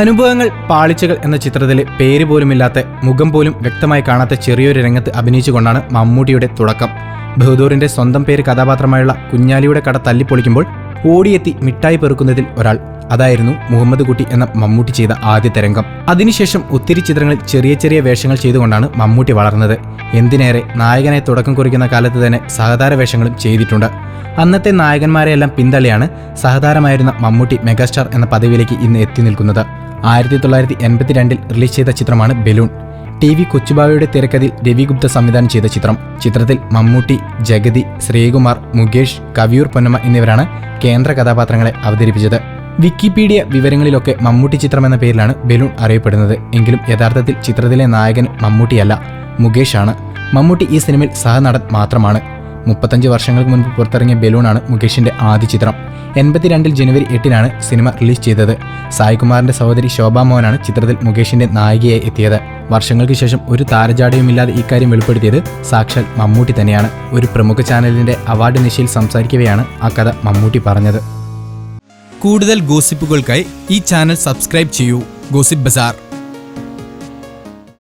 അനുഭവങ്ങൾ പാളിച്ചകൾ എന്ന ചിത്രത്തിലെ പേര് പോലുമില്ലാത്ത മുഖം പോലും വ്യക്തമായി കാണാത്ത ചെറിയൊരു രംഗത്ത് അഭിനയിച്ചുകൊണ്ടാണ് മമ്മൂട്ടിയുടെ തുടക്കം. ബഹദൂറിന്റെ സ്വന്തം പേര് കഥാപാത്രമായുള്ള കുഞ്ഞാലിയുടെ കട തല്ലിപ്പൊളിക്കുമ്പോൾ ഓടിയെത്തി മിഠായി പെറുക്കുന്നതിൽ ഒരാൾ. അതായിരുന്നു മുഹമ്മദ് കുട്ടി എന്ന മമ്മൂട്ടി ചെയ്ത ആദ്യത്തെ രംഗം. അതിനുശേഷം ഒത്തിരി ചിത്രങ്ങളിൽ ചെറിയ ചെറിയ വേഷങ്ങൾ ചെയ്തുകൊണ്ടാണ് മമ്മൂട്ടി വളർന്നത്. എന്തിനേറെ നായകനായി തുടക്കം കുറിക്കുന്ന കാലത്ത് തന്നെ സഹതാര വേഷങ്ങളും ചെയ്തിട്ടുണ്ട്. അന്നത്തെ നായകന്മാരെയെല്ലാം പിന്തള്ളിയാണ് സഹതാരമായിരുന്ന മമ്മൂട്ടി മെഗാസ്റ്റാർ എന്ന പദവിയിലേക്ക് ഇന്ന് എത്തി നിൽക്കുന്നത്. 1982 റിലീസ് ചെയ്ത ചിത്രമാണ് ബലൂൺ. TV കൊച്ചുബാവയുടെ തിരക്കഥയിൽ രവി ഗുപ്ത സംവിധാനം ചെയ്ത ചിത്രം. ചിത്രത്തിൽ മമ്മൂട്ടി, ജഗതി, ശ്രീകുമാർ, മുകേഷ്, കവിയൂർ പൊന്നമ്മ എന്നിവരാണ് കേന്ദ്ര കഥാപാത്രങ്ങളെ അവതരിപ്പിച്ചത്. വിക്കിപീഡിയ വിവരങ്ങളിലൊക്കെ മമ്മൂട്ടി ചിത്രം എന്ന പേരിലാണ് ബലൂൺ അറിയപ്പെടുന്നത്. എങ്കിലും യഥാർത്ഥത്തിൽ ചിത്രത്തിലെ നായകൻ മമ്മൂട്ടിയല്ല, മുകേഷാണ്. മമ്മൂട്ടി ഈ സിനിമയിൽ സഹനടൻ മാത്രമാണ്. 35 വർഷങ്ങൾക്ക് മുൻപ് പുറത്തിറങ്ങിയ ബലൂണാണ് മുകേഷിന്റെ ആദ്യ ചിത്രം. 82 ജനുവരി 8 സിനിമ റിലീസ് ചെയ്തത്. സായികുമാറിന്റെ സഹോദരി ശോഭാ മോഹനാണ് ചിത്രത്തിൽ മുകേഷിന്റെ നായികയായി എത്തിയത്. വർഷങ്ങൾക്ക് ശേഷം ഒരു താരജാടയുമില്ലാതെ ഇക്കാര്യം വെളിപ്പെടുത്തിയത് സാക്ഷാൽ മമ്മൂട്ടി തന്നെയാണ്. ഒരു പ്രമുഖ ചാനലിന്റെ അവാർഡ് നിശയിൽ സംസാരിക്കവെയാണ് ആ കഥ മമ്മൂട്ടി പറഞ്ഞത്. കൂടുതൽ ഗോസിപ്പുകൾക്കായി ഈ ചാനൽ സബ്സ്ക്രൈബ് ചെയ്യൂ. ഗോസിപ്പ് ബസാർ.